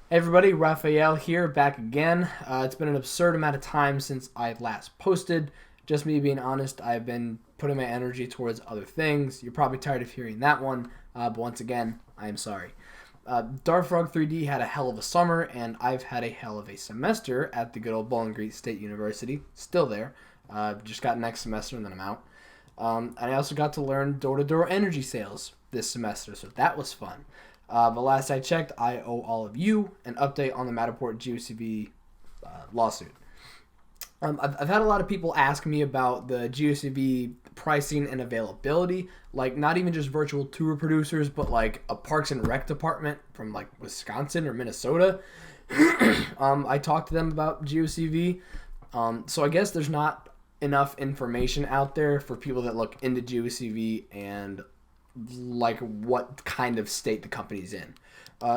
Hey everybody, Raphael here, back again. It's been an absurd amount of time since I last posted. Just me being honest, I've been putting my energy towards other things. You're probably tired of hearing that one, but once again, I am sorry. Darfrog 3D had a hell of a summer, and I've had a hell of a semester at the good old Bowling Green State University. Still there. Just got next semester, and then I'm out. And I also got to learn door-to-door energy sales this semester, so that was fun. But last I checked, I owe all of you an update on the Matterport GeoCV lawsuit. I've had a lot of people ask me about the GeoCV pricing and availability, like not even just virtual tour producers, but like a Parks and Rec department from like Wisconsin or Minnesota. I talked to them about GeoCV, so I guess there's not enough information out there for people that look into GeoCV and like what kind of state the company's in.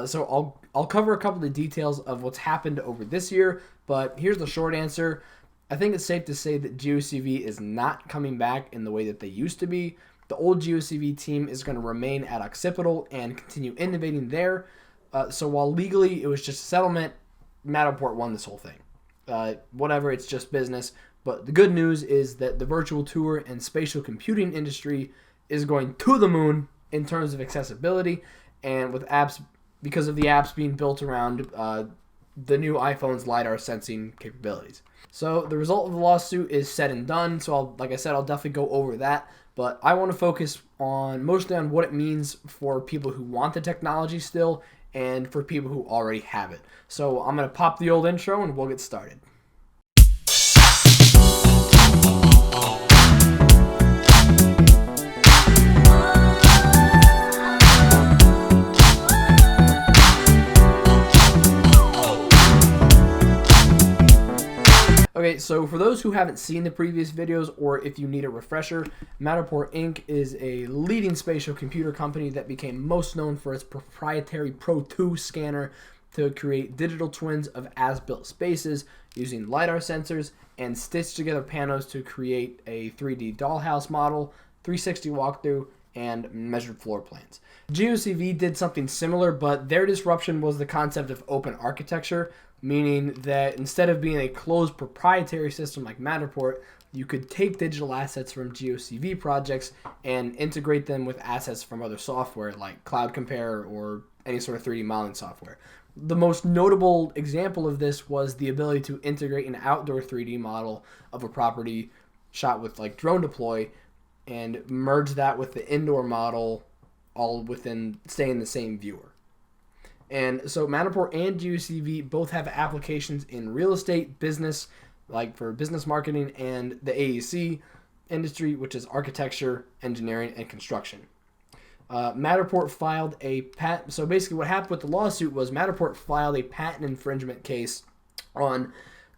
So I'll cover a couple of details of what's happened over this year, but here's the short answer. I think it's safe to say that GeoCV is not coming back in the way that they used to be. The old GeoCV team is going to remain at Occipital and continue innovating there. So while legally it was just a settlement, Matterport won this whole thing. Whatever, it's just business. But the good news is that the virtual tour and spatial computing industry is going to the moon in terms of accessibility, and with apps, because of the apps being built around the new iPhone's LiDAR sensing capabilities. So the result of the lawsuit is said and done, so like I said, I'll definitely go over that, but I want to focus mostly on what it means for people who want the technology still and for people who already have it. So I'm going to pop the old intro and we'll get started. Okay, so for those who haven't seen the previous videos, or if you need a refresher, Matterport Inc. is a leading spatial computer company that became most known for its proprietary Pro 2 scanner to create digital twins of as-built spaces using LiDAR sensors and stitch together panels to create a 3D dollhouse model, 360 walkthrough, and measured floor plans. GeoCV did something similar, but their disruption was the concept of open architecture, meaning that instead of being a closed proprietary system like Matterport, you could take digital assets from GeoCV projects and integrate them with assets from other software like Cloud Compare or any sort of 3D modeling software. The most notable example of this was the ability to integrate an outdoor 3D model of a property shot with like drone deploy and merge that with the indoor model all within staying the same viewer. And so Matterport and GeoCV both have applications in real estate, business, like for business marketing, and the AEC industry, which is architecture, engineering, and construction. Matterport filed a patent. So basically what happened with the lawsuit was Matterport filed a patent infringement case on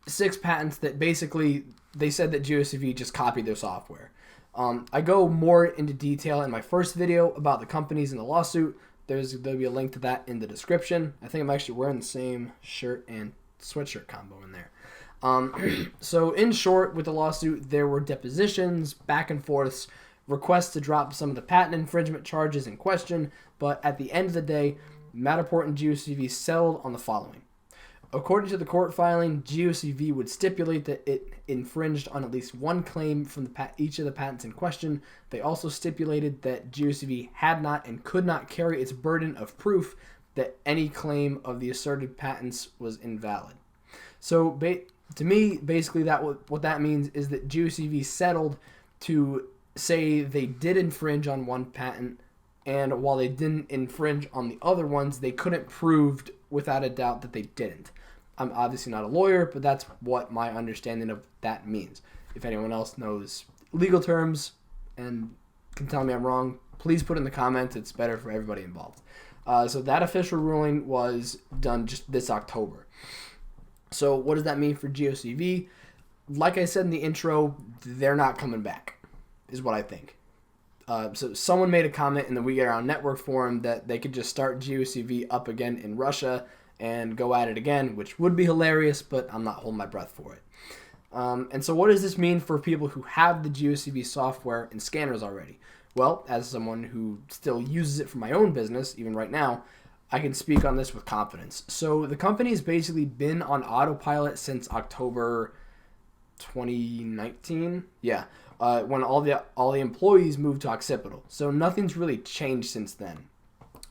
6 patents that basically they said that GeoCV just copied their software. I go more into detail in my first video about the companies in the lawsuit. There'll be a link to that in the description. I think I'm actually wearing the same shirt and sweatshirt combo in there. So in short, with the lawsuit, there were depositions, back and forths, requests to drop some of the patent infringement charges in question, but at the end of the day, Matterport and GeoCV settled on the following. According to the court filing, GeoCV would stipulate that it infringed on at least one claim from each of the patents in question. They also stipulated that GeoCV had not and could not carry its burden of proof that any claim of the asserted patents was invalid. So to me, basically what that means is that GeoCV settled to say they did infringe on one patent, and while they didn't infringe on the other ones, they couldn't prove without a doubt that they didn't. I'm obviously not a lawyer, but that's what my understanding of that means. If anyone else knows legal terms and can tell me I'm wrong, please put in the comments. It's better for everybody involved. So that official ruling was done just this October. So what does that mean for GeoCV? Like I said in the intro, they're not coming back, is what I think. So someone made a comment in the WGAN Network Forum that they could just start GeoCV up again in Russia and go at it again, which would be hilarious, but I'm not holding my breath for it. And so what does this mean for people who have the GeoCV software and scanners already? Well, as someone who still uses it for my own business, even right now, I can speak on this with confidence. So the company's basically been on autopilot since October 2019. Yeah, when all the employees moved to Occipital. So nothing's really changed since then.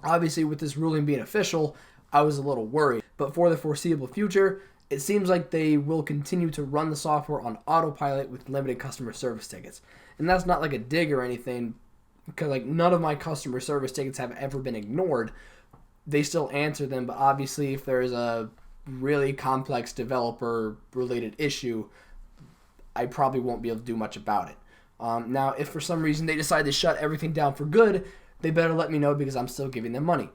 Obviously, with this ruling being official, I was a little worried. But for the foreseeable future, it seems like they will continue to run the software on autopilot with limited customer service tickets. And that's not like a dig or anything, because like none of my customer service tickets have ever been ignored. They still answer them, but obviously if there's a really complex developer-related issue, I probably won't be able to do much about it. Now, if for some reason they decide to shut everything down for good, they better let me know because I'm still giving them money.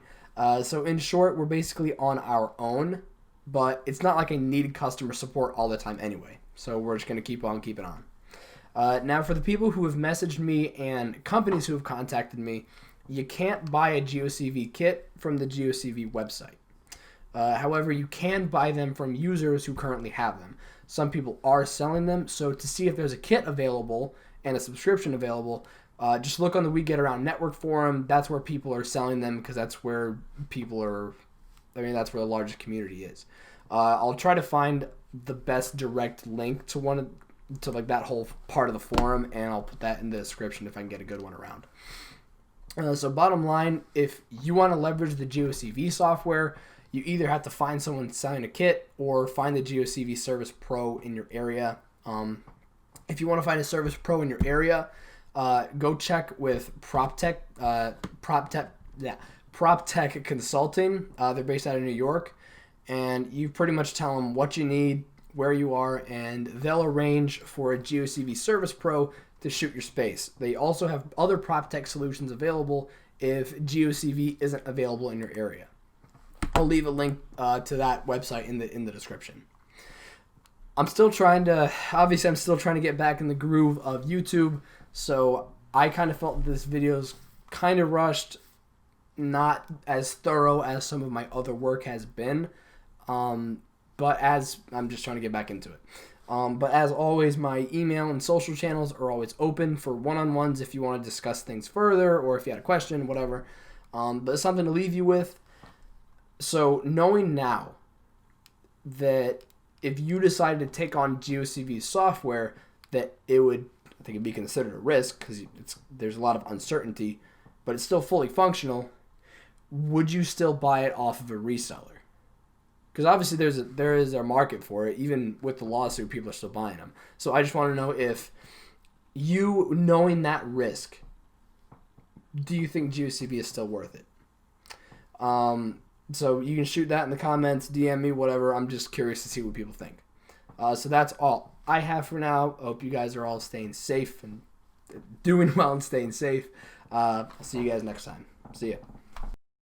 So in short, we're basically on our own, but it's not like I needed customer support all the time anyway. So we're just going to keep on keeping on. Now, for the people who have messaged me and companies who have contacted me, you can't buy a GeoCV kit from the GeoCV website. However, you can buy them from users who currently have them. Some people are selling them, so to see if there's a kit available and a subscription available, just look on the WGAN Network Forum. That's where people are selling them because that's where that's where the largest community is. I'll try to find the best direct link to like that whole part of the forum, and I'll put that in the description if I can get a good one around. So bottom line, if you want to leverage the GeoCV software, you either have to find someone selling a kit or find the GeoCV Service Pro in your area. If you want to find a Service Pro in your area, go check with PropTech Consulting. They're based out of New York, and you pretty much tell them what you need, where you are, and they'll arrange for a GeoCV Service Pro to shoot your space. They also have other PropTech solutions available if GeoCV isn't available in your area. I'll leave a link to that website in the description. I'm still trying to get back in the groove of YouTube, so I kind of felt this video's kind of rushed, not as thorough as some of my other work has been, but as I'm just trying to get back into it. But as always, my email and social channels are always open for one-on-ones if you want to discuss things further or if you had a question, whatever. But it's something to leave you with. So knowing now that if you decided to take on GeoCV software, that I think it'd be considered a risk because there's a lot of uncertainty, but it's still fully functional, would you still buy it off of a reseller? Because obviously there is a market for it. Even with the lawsuit, people are still buying them. So I just want to know if you, knowing that risk, do you think GeoCV is still worth it? So you can shoot that in the comments, DM me, whatever. I'm just curious to see what people think. So that's all I have for now. I hope you guys are all staying safe and doing well and staying safe. I'll see you guys next time. See ya.